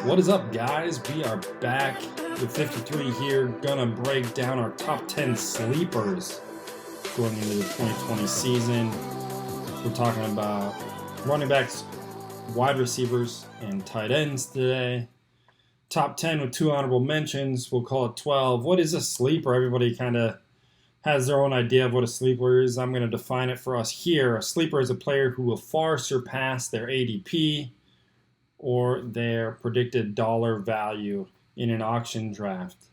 What is up, guys? We are back with 53 here. Gonna break down our top 10 sleepers going into the 2020 season. We're talking about running backs, wide receivers, and tight ends today. Top 10 with 2 honorable mentions. We'll call it 12. What is a sleeper? Everybody kind of has their own idea of what a sleeper is. I'm going to define it for us here. A sleeper is a player who will far surpass their ADP or their predicted dollar value in an auction draft.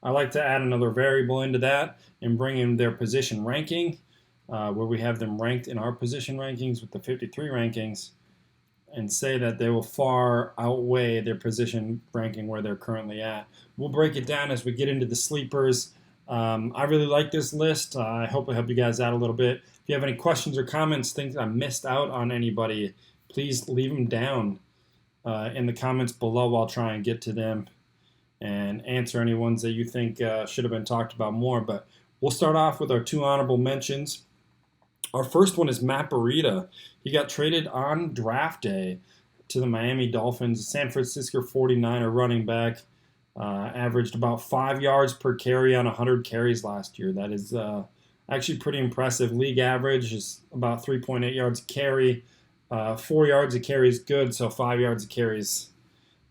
I like to add another variable into that and bring in their position ranking, where we have them ranked in our position rankings with the 53 rankings, and say that they will far outweigh their position ranking where they're currently at. We'll break it down as we get into the sleepers. I really like this list. I hope I help you guys out a little bit. If you have any questions or comments, think I missed out on anybody, please leave them down in the comments below. I'll try and get to them and answer any ones that you think should have been talked about more. But we'll start off with our 2 honorable mentions. Our first one is Matt Breida. He got traded on draft day to the Miami Dolphins. San Francisco 49er running back. Averaged about 5 yards per carry on 100 carries last year. That is actually pretty impressive. League average is about 3.8 yards a carry. 4 yards a carry is good, so 5 yards a carry is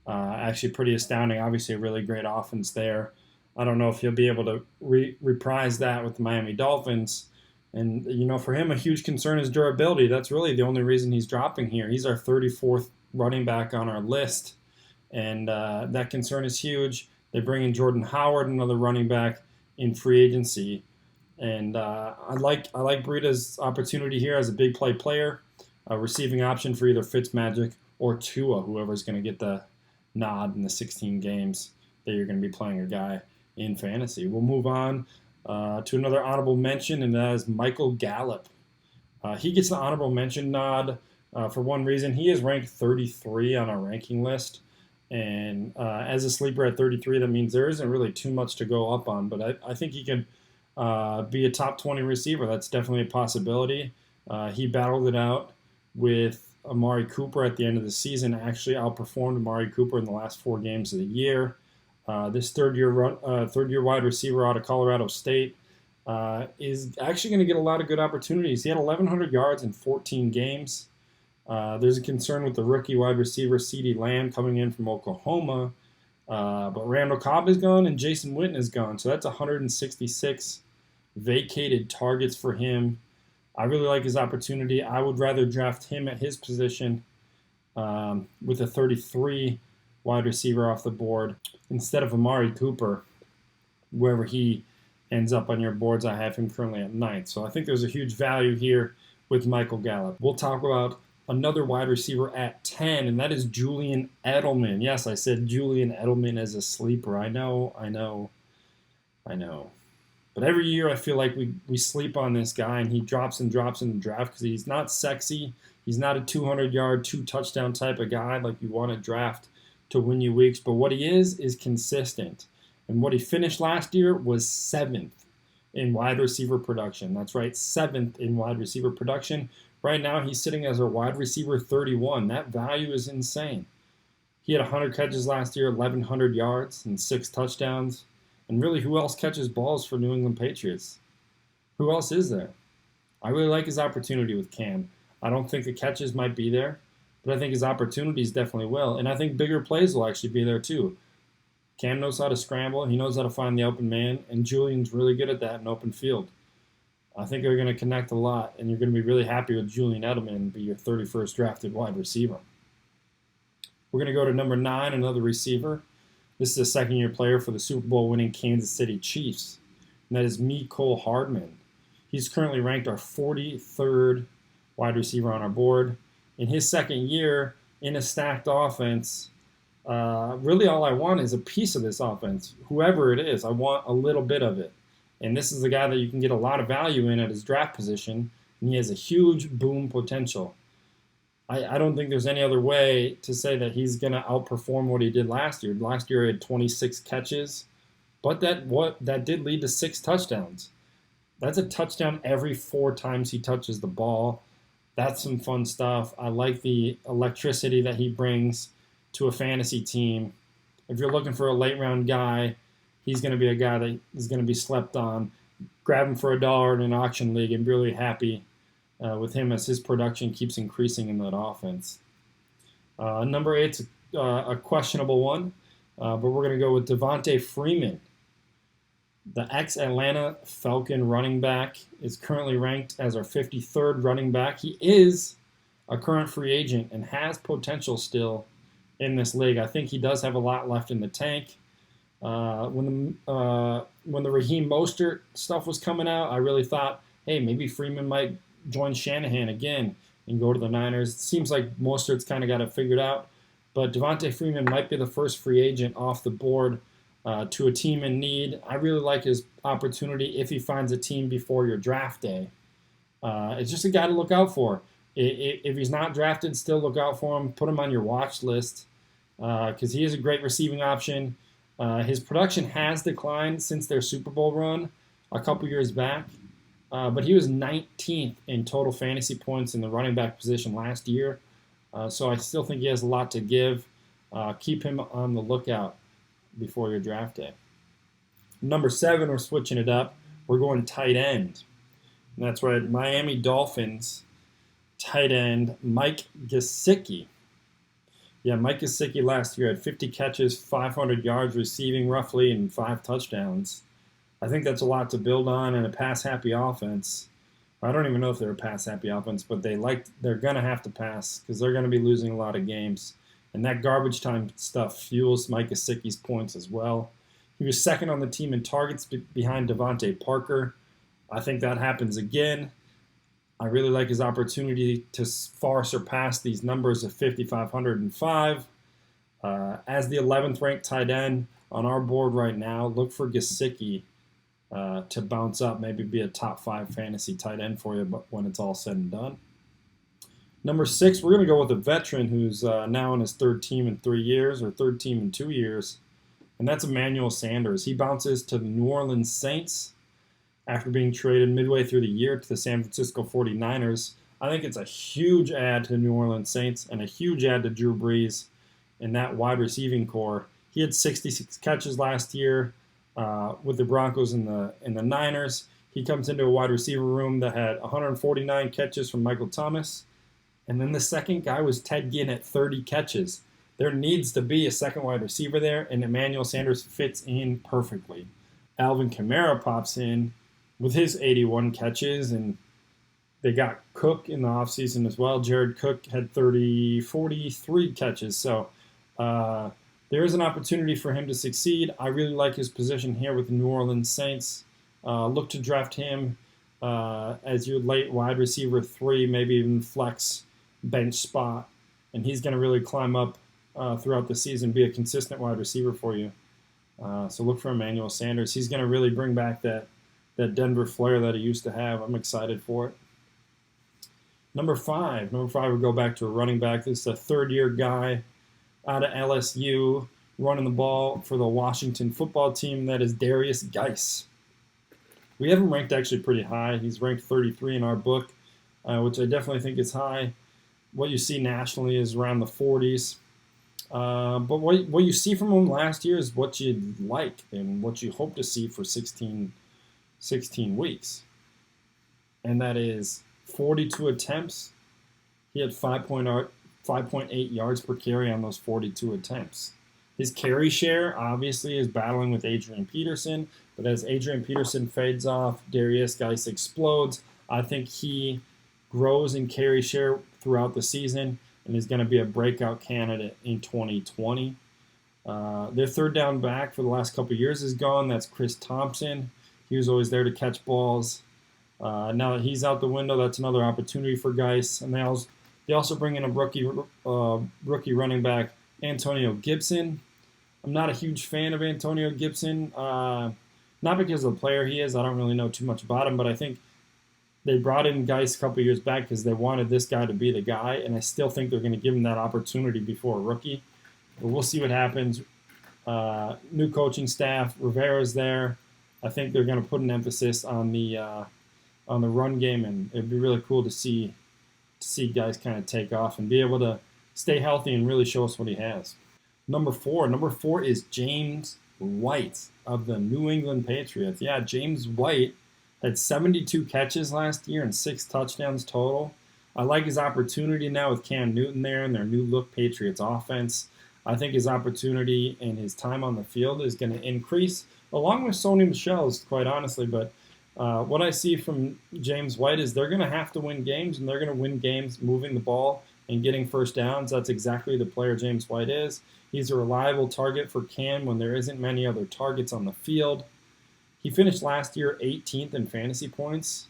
actually pretty astounding. Obviously, a really great offense there. I don't know if he'll be able to reprise that with the Miami Dolphins. And, you know, for him, a huge concern is durability. That's really the only reason he's dropping here. He's our 34th running back on our list, and that concern is huge. They bring in Jordan Howard, another running back, in free agency. And I like Breida's opportunity here as a big play player. A receiving option for either Fitzmagic or Tua, whoever's going to get the nod in the 16 games that you're going to be playing a guy in fantasy. We'll move on to another honorable mention, and that is Michael Gallup. He gets the honorable mention nod for one reason. He is ranked 33 on our ranking list, and as a sleeper at 33, that means there isn't really too much to go up on, but I think he can be a top 20 receiver. That's definitely a possibility. He battled it out with Amari Cooper at the end of the season, actually outperformed Amari Cooper in the last 4 games of the year. This third-year wide receiver out of Colorado State is actually going to get a lot of good opportunities. He had 1,100 yards in 14 games. There's a concern with the rookie wide receiver CeeDee Lamb coming in from Oklahoma, but Randall Cobb is gone and Jason Witten is gone, so that's 166 vacated targets for him. I really like his opportunity. I would rather draft him at his position with a 33 wide receiver off the board instead of Amari Cooper. Wherever he ends up on your boards, I have him currently at 9th. So I think there's a huge value here with Michael Gallup. We'll talk about another wide receiver at 10, and that is Julian Edelman. Yes, I said Julian Edelman as a sleeper. I know. But every year I feel like we sleep on this guy, and he drops in the draft because he's not sexy. He's not a 200-yard, 2-touchdown type of guy like you want to draft to win you weeks. But what he is consistent. And what he finished last year was 7th in wide receiver production. That's right, 7th in wide receiver production. Right now he's sitting as a wide receiver 31. That value is insane. He had 100 catches last year, 1,100 yards, and 6 touchdowns. And really, who else catches balls for New England Patriots? Who else is there? I really like his opportunity with Cam. I don't think the catches might be there, but I think his opportunities definitely will. And I think bigger plays will actually be there too. Cam knows how to scramble. He knows how to find the open man, and Julian's really good at that in open field. I think they're going to connect a lot, and you're going to be really happy with Julian Edelman be your 31st drafted wide receiver. We're going to go to number 9, another receiver. This is a second-year player for the Super Bowl winning Kansas City Chiefs, and that is Mecole Hardman. He's currently ranked our 43rd wide receiver on our board. In his second year in a stacked offense, really all I want is a piece of this offense. Whoever it is, I want a little bit of it. And this is the guy that you can get a lot of value in at his draft position, and he has a huge boom potential. I don't think there's any other way to say that he's going to outperform what he did last year. Last year he had 26 catches, but that did lead to 6 touchdowns. That's a touchdown every 4 times he touches the ball. That's some fun stuff. I like the electricity that he brings. to a fantasy team. If you're looking for a late round guy, he's going to be a guy that is going to be slept on. Grab him for $1 in an auction league and be really happy with him as his production keeps increasing in that offense. Number 8's a questionable one, but we're going to go with Devonta Freeman. The ex-Atlanta Falcon running back is currently ranked as our 53rd running back. He is a current free agent and has potential still in this league. I think he does have a lot left in the tank. When the Raheem Mostert stuff was coming out, I really thought, hey, maybe Freeman might join Shanahan again and go to the Niners. It seems like Mostert's kind of got it figured out, but Devonta Freeman might be the first free agent off the board to a team in need. I really like his opportunity if he finds a team before your draft day. It's just a guy to look out for. If he's not drafted, still look out for him. Put him on your watch list because he is a great receiving option. His production has declined since their Super Bowl run a couple years back, but he was 19th in total fantasy points in the running back position last year. So I still think he has a lot to give. Keep him on the lookout before your draft day. Number 7, we're switching it up. We're going tight end. And that's right, Miami Dolphins tight end Mike Gesicki. Yeah, Mike Gesicki last year had 50 catches, 500 yards receiving roughly, and 5 touchdowns. I think that's a lot to build on in a pass-happy offense. I don't even know if they're a pass-happy offense, but they're going to have to pass because they're going to be losing a lot of games. And that garbage time stuff fuels Mike Gesicki's points as well. He was second on the team in targets behind Devontae Parker. I think that happens again. I really like his opportunity to far surpass these numbers of 5,505. As the 11th ranked tight end on our board right now, look for Gesicki to bounce up, maybe be a top 5 fantasy tight end for you but when it's all said and done. Number 6, we're going to go with a veteran who's now on his 3rd team in 3 years, or 3rd team in 2 years, and that's Emmanuel Sanders. He bounces to the New Orleans Saints after being traded midway through the year to the San Francisco 49ers. I think it's a huge add to the New Orleans Saints and a huge add to Drew Brees in that wide receiving core. He had 66 catches last year with the Broncos and the Niners. He comes into a wide receiver room that had 149 catches from Michael Thomas. And then the second guy was Ted Ginn at 30 catches. There needs to be a second wide receiver there, and Emmanuel Sanders fits in perfectly. Alvin Kamara pops in with his 81 catches, and they got Cook in the offseason as well. Jared Cook had 43 catches. So there is an opportunity for him to succeed. I really like his position here with the New Orleans Saints. Look to draft him as your late wide receiver 3, maybe even flex bench spot, and he's going to really climb up throughout the season, be a consistent wide receiver for you. So look for Emmanuel Sanders. He's going to really bring back that Denver flair that he used to have. I'm excited for it. Number 5 we go back to a running back. This is a 3rd-year guy out of LSU running the ball for the Washington football team. That is Derrius Guice. We have him ranked actually pretty high. He's ranked 33 in our book, which I definitely think is high. What you see nationally is around the 40s. But what you see from him last year is what you'd like and what you hope to see for 16 weeks. And that is 42 attempts. He had 5.8 yards per carry on those 42 attempts. His carry share, obviously, is battling with Adrian Peterson. But as Adrian Peterson fades off, Derrius Guice explodes. I think he grows in carry share throughout the season and is going to be a breakout candidate in 2020. Their 3rd down back for the last couple of years is gone. That's Chris Thompson. He was always there to catch balls. Now that he's out the window, that's another opportunity for Guice. And they also bring in a rookie running back, Antonio Gibson. I'm not a huge fan of Antonio Gibson, not because of the player he is. I don't really know too much about him, but I think they brought in Guice a couple of years back because they wanted this guy to be the guy, and I still think they're going to give him that opportunity before a rookie. But we'll see what happens. New coaching staff, Rivera's there. I think they're going to put an emphasis on the run game, and it'd be really cool to see Guice kind of take off and be able to stay healthy and really show us what he has. Number four is James White of the New England Patriots. Yeah, James White had 72 catches last year and 6 touchdowns total. I like his opportunity now with Cam Newton there and their new look Patriots offense. I think his opportunity and his time on the field is going to increase, along with Sony Michel's, quite honestly. But what I see from James White is they're going to have to win games, and they're going to win games moving the ball and getting first downs. That's exactly the player James White is. He's a reliable target for Cam when there isn't many other targets on the field. He finished last year 18th in fantasy points.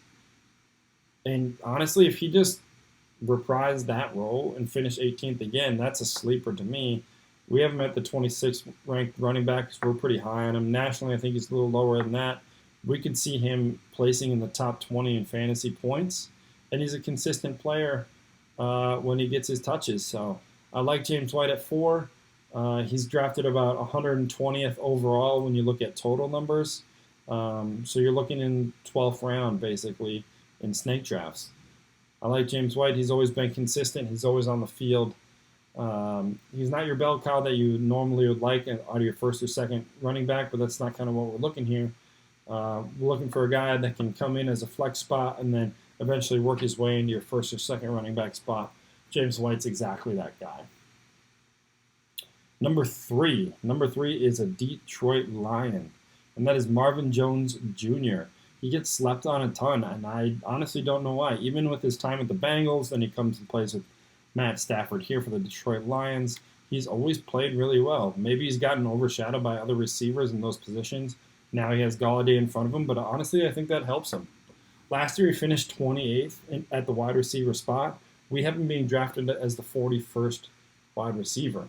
And honestly, if he just reprised that role and finished 18th again, that's a sleeper to me. We have him at the 26th ranked running back because we're pretty high on him. Nationally, I think he's a little lower than that. We could see him placing in the top 20 in fantasy points. And he's a consistent player when he gets his touches. So I like James White at 4. He's drafted about 120th overall when you look at total numbers. So you're looking in 12th round, basically, in snake drafts. I like James White. He's always been consistent. He's always on the field. He's not your bell cow that you normally would like out of your first or second running back, but that's not kind of what we're looking here. We're looking for a guy that can come in as a flex spot and then eventually work his way into your first or second running back spot. James White's exactly that guy. Number three is a Detroit Lion, and that is Marvin Jones Jr. He gets slept on a ton, and I honestly don't know why. Even with his time at the Bengals, then he comes and plays with Matt Stafford here for the Detroit Lions. He's always played really well. Maybe he's gotten overshadowed by other receivers in those positions. Now he has Golladay in front of him, but honestly, I think that helps him. Last year, he finished 28th at the wide receiver spot. We have him being drafted as the 41st wide receiver.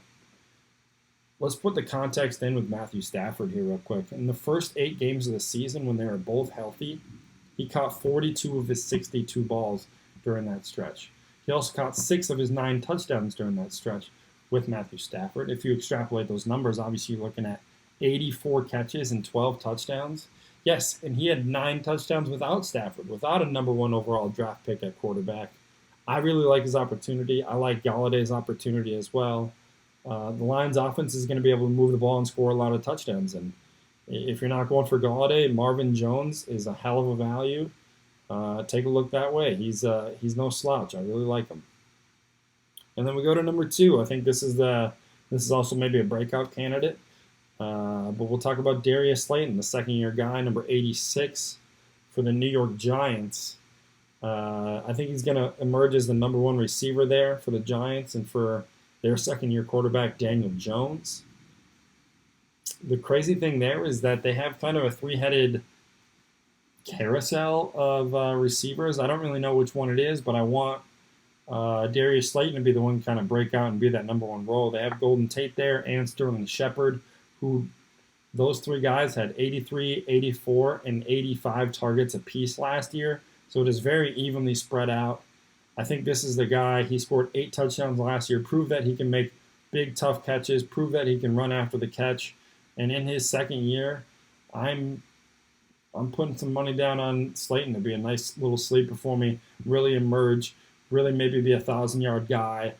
Let's put the context in with Matthew Stafford here real quick. In the first 8 games of the season, when they were both healthy, he caught 42 of his 62 balls during that stretch. He also caught 6 of his 9 touchdowns during that stretch with Matthew Stafford. If you extrapolate those numbers, obviously you're looking at 84 catches and 12 touchdowns. Yes, and he had 9 touchdowns without Stafford, without a number 1 overall draft pick at quarterback. I really like his opportunity. I like Galladay's opportunity as well. The Lions' offense is going to be able to move the ball and score a lot of touchdowns. And if you're not going for Golladay, Marvin Jones is a hell of a value. Take a look that way. He's no slouch. I really like him. And then we go to number 2. I think this is also maybe a breakout candidate. But we'll talk about Darius Slayton, the second-year guy, number 86 for the New York Giants. I think he's going to emerge as the number 1 receiver there for the Giants and for their second-year quarterback, Daniel Jones. The crazy thing there is that they have kind of a 3-headed carousel of receivers. I don't really know which one it is, but I want Darius Slayton to be the one to kind of break out and be that number 1 role. They have Golden Tate there and Sterling Shepard, who those 3 guys had 83, 84, and 85 targets apiece last year. So it is very evenly spread out. I think this is the guy. He scored 8 touchdowns last year, proved that he can make big, tough catches, proved that he can run after the catch. And in his second year, I'm putting some money down on Slayton to be a nice little sleeper for me, really emerge, really maybe be a 1,000-yard guy.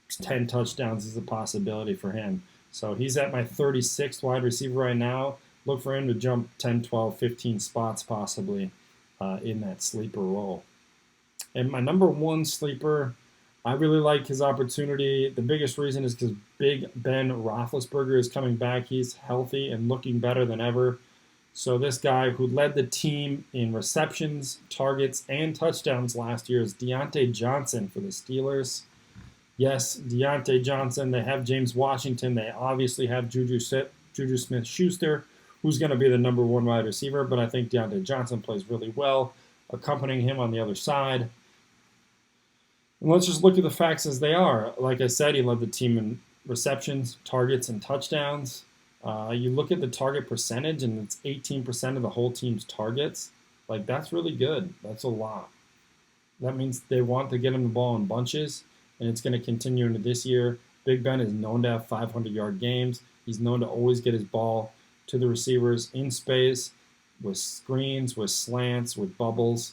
10 touchdowns is a possibility for him. So he's at my 36th wide receiver right now. Look for him to jump 10, 12, 15 spots possibly in that sleeper role. And my number 1 sleeper, I really like his opportunity. The biggest reason is because Big Ben Roethlisberger is coming back. He's healthy and looking better than ever. So this guy who led the team in receptions, targets, and touchdowns last year is Diontae Johnson for the Steelers. Yes, Diontae Johnson. They have James Washington. They obviously have Juju Smith-Schuster, who's going to be the number 1 wide receiver. But I think Diontae Johnson plays really well, accompanying him on the other side. And let's just look at the facts as they are. Like I said, he led the team in receptions, targets, and touchdowns. You look at the target percentage, and it's 18% of the whole team's targets. Like, that's really good. That's a lot. That means they want to get him the ball in bunches, and it's going to continue into this year. Big Ben is known to have 500-yard games. He's known to always get his ball to the receivers in space, with screens, with slants, with bubbles.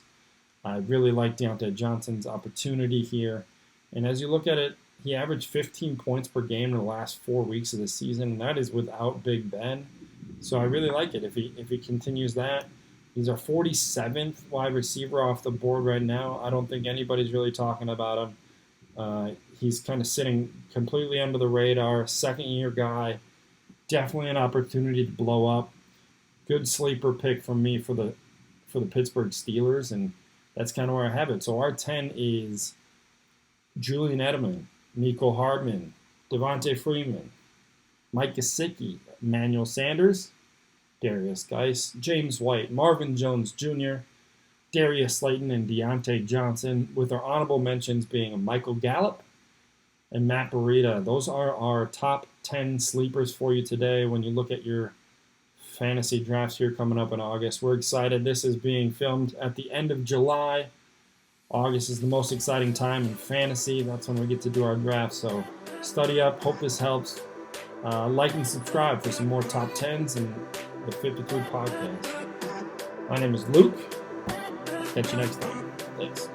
I really like Diontae Johnson's opportunity here. And as you look at it, He averaged 15 points per game in the last 4 weeks of the season, and that is without Big Ben. So I really like it if he continues that. He's our 47th wide receiver off the board right now. I don't think anybody's really talking about him. He's kind of sitting completely under the radar. Second-year guy. Definitely an opportunity to blow up. Good sleeper pick from me for the Pittsburgh Steelers, and that's kind of where I have it. So our 10 is Julian Edelman, Mecole Hardman, Devonta Freeman, Mike Gesicki, Emmanuel Sanders, Derrius Guice, James White, Marvin Jones Jr., Darius Slayton, and Diontae Johnson, with our honorable mentions being Michael Gallup and Matt Breida. Those are our top 10 sleepers for you today when you look at your fantasy drafts here coming up in August. We're excited. This is being filmed at the end of July. August is the most exciting time in fantasy. That's when we get to do our draft. So study up. Hope this helps. Like and subscribe for some more top 10s and the 53 podcast. My name is Luke. Catch you next time. Thanks.